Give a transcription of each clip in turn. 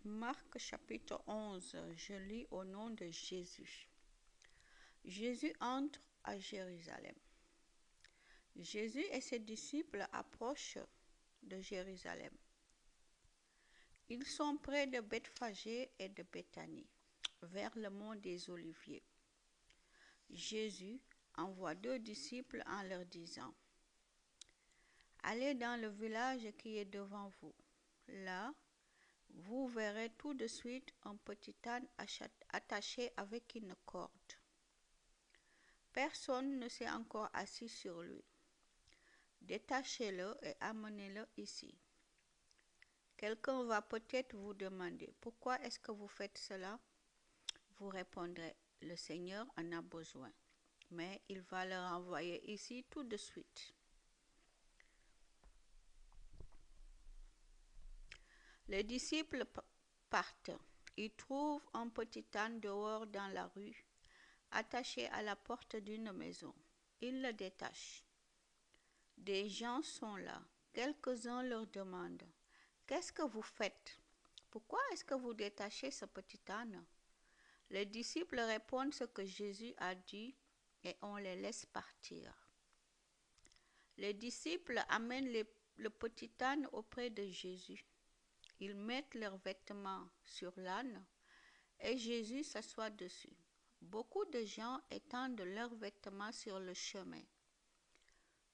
Marc chapitre 11, je lis au nom de Jésus. Jésus entre à Jérusalem. Jésus et ses disciples approchent de Jérusalem. Ils sont près de Bethphagée et de Béthanie, vers le mont des Oliviers. Jésus envoie 2 disciples en leur disant: Allez dans le village qui est devant vous. Là, vous verrez tout de suite un petit âne attaché avec une corde. Personne ne s'est encore assis sur lui. Détachez-le et amenez-le ici. Quelqu'un va peut-être vous demander: pourquoi est-ce que vous faites cela? Vous répondrez: le Seigneur en a besoin, mais il va le renvoyer ici tout de suite. Les disciples partent. Ils trouvent un petit âne dehors dans la rue, attaché à la porte d'une maison. Ils le détachent. Des gens sont là. Quelques-uns leur demandent: qu'est-ce que vous faites? Pourquoi est-ce que vous détachez ce petit âne? Les disciples répondent ce que Jésus a dit et on les laisse partir. Les disciples amènent le petit âne auprès de Jésus. Ils mettent leurs vêtements sur l'âne et Jésus s'assoit dessus. Beaucoup de gens étendent leurs vêtements sur le chemin.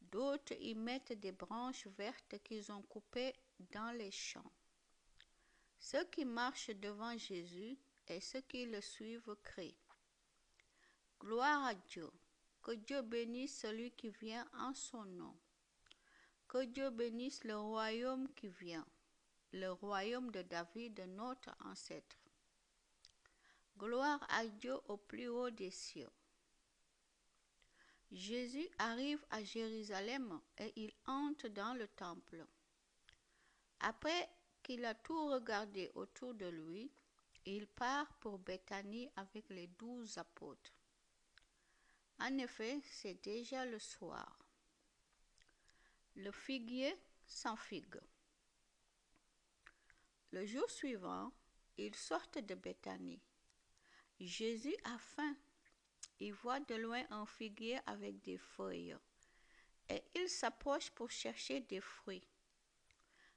D'autres y mettent des branches vertes qu'ils ont coupées dans les champs. Ceux qui marchent devant Jésus et ceux qui le suivent crient: Gloire à Dieu! Que Dieu bénisse celui qui vient en son nom. Que Dieu bénisse le royaume qui vient, le royaume de David, notre ancêtre. Gloire à Dieu au plus haut des cieux. Jésus arrive à Jérusalem et il entre dans le temple. Après qu'il a tout regardé autour de lui, il part pour Béthanie avec les 12 apôtres. En effet, c'est déjà le soir. Le figuier sans figue. Le jour suivant, ils sortent de Béthanie. Jésus a faim. Il voit de loin un figuier avec des feuilles et il s'approche pour chercher des fruits.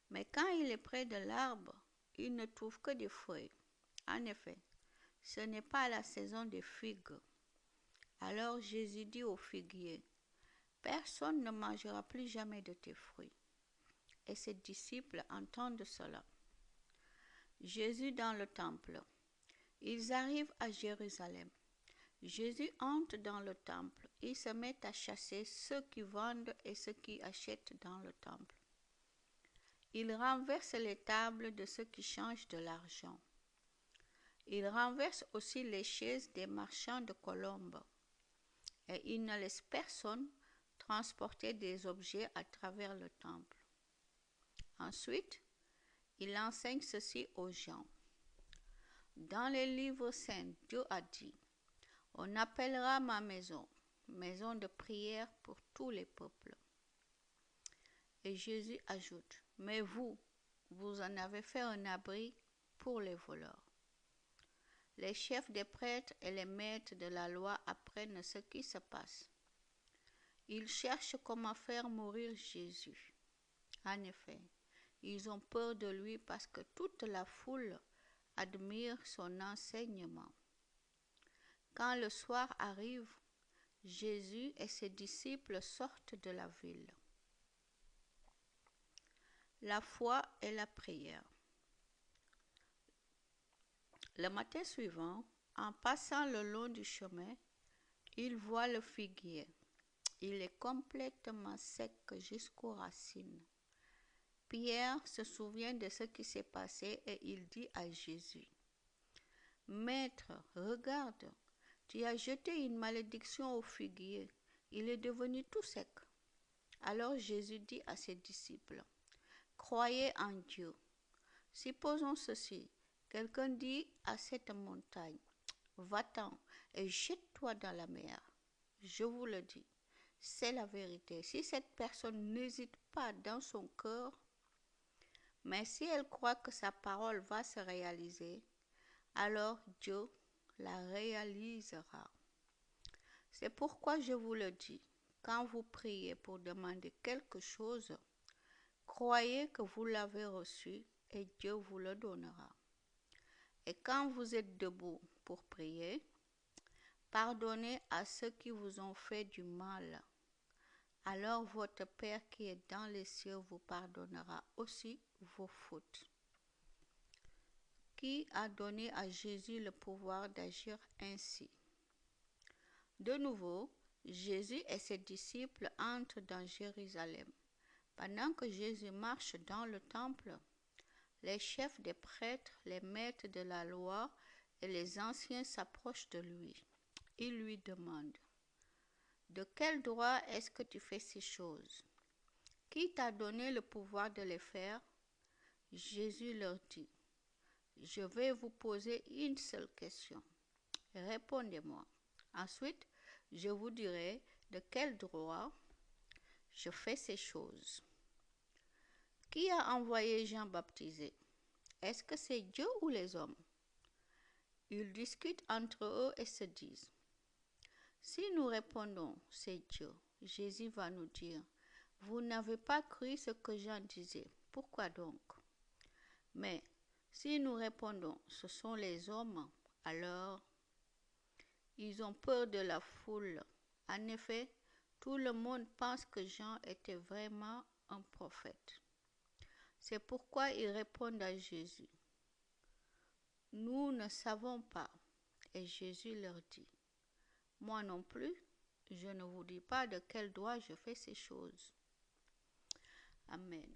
Mais quand il est près de l'arbre, il ne trouve que des feuilles. En effet, ce n'est pas la saison des figues. Alors Jésus dit au figuier: Personne ne mangera plus jamais de tes fruits. Et ses disciples entendent cela. Jésus dans le temple. Ils arrivent à Jérusalem. Jésus entre dans le temple. Il se met à chasser ceux qui vendent et ceux qui achètent dans le temple. Il renverse les tables de ceux qui changent de l'argent. Il renverse aussi les chaises des marchands de colombes. Et il ne laisse personne transporter des objets à travers le temple. Ensuite, il enseigne ceci aux gens. Dans les livres saints, Dieu a dit: On appellera ma maison, maison de prière pour tous les peuples. Et Jésus ajoute: Mais vous en avez fait un abri pour les voleurs. Les chefs des prêtres et les maîtres de la loi apprennent ce qui se passe. Ils cherchent comment faire mourir Jésus. En effet, ils ont peur de lui parce que toute la foule admire son enseignement. Quand le soir arrive, Jésus et ses disciples sortent de la ville. La foi et la prière. Le matin suivant, en passant le long du chemin, ils voient le figuier. Il est complètement sec jusqu'aux racines. Pierre se souvient de ce qui s'est passé et il dit à Jésus: Maître, regarde, tu as jeté une malédiction au figuier. Il est devenu tout sec. Alors Jésus dit à ses disciples: Croyez en Dieu. Supposons ceci. Quelqu'un dit à cette montagne: Va-t'en et jette-toi dans la mer. Je vous le dis, c'est la vérité. Si cette personne n'hésite pas dans son cœur, Mais si elle croit que sa parole va se réaliser, alors Dieu la réalisera. C'est pourquoi je vous le dis, quand vous priez pour demander quelque chose, croyez que vous l'avez reçu et Dieu vous le donnera. Et quand vous êtes debout pour prier, pardonnez à ceux qui vous ont fait du mal. Alors votre Père qui est dans les cieux vous pardonnera aussi vos fautes. Qui a donné à Jésus le pouvoir d'agir ainsi? De nouveau, Jésus et ses disciples entrent dans Jérusalem. Pendant que Jésus marche dans le temple, les chefs des prêtres, les maîtres de la loi et les anciens s'approchent de lui. Ils lui demandent: de quel droit est-ce que tu fais ces choses? Qui t'a donné le pouvoir de les faire? Jésus leur dit: je vais vous poser une seule question. Répondez-moi. Ensuite, je vous dirai de quel droit je fais ces choses. Qui a envoyé Jean baptiser? Est-ce que c'est Dieu ou les hommes? Ils discutent entre eux et se disent: si nous répondons c'est Dieu, Jésus va nous dire: vous n'avez pas cru ce que Jean disait. Pourquoi donc? Mais si nous répondons ce sont les hommes, alors ils ont peur de la foule. En effet, tout le monde pense que Jean était vraiment un prophète. C'est pourquoi ils répondent à Jésus: nous ne savons pas. Et Jésus leur dit: moi non plus, je ne vous dis pas de quel droit je fais ces choses. Amen.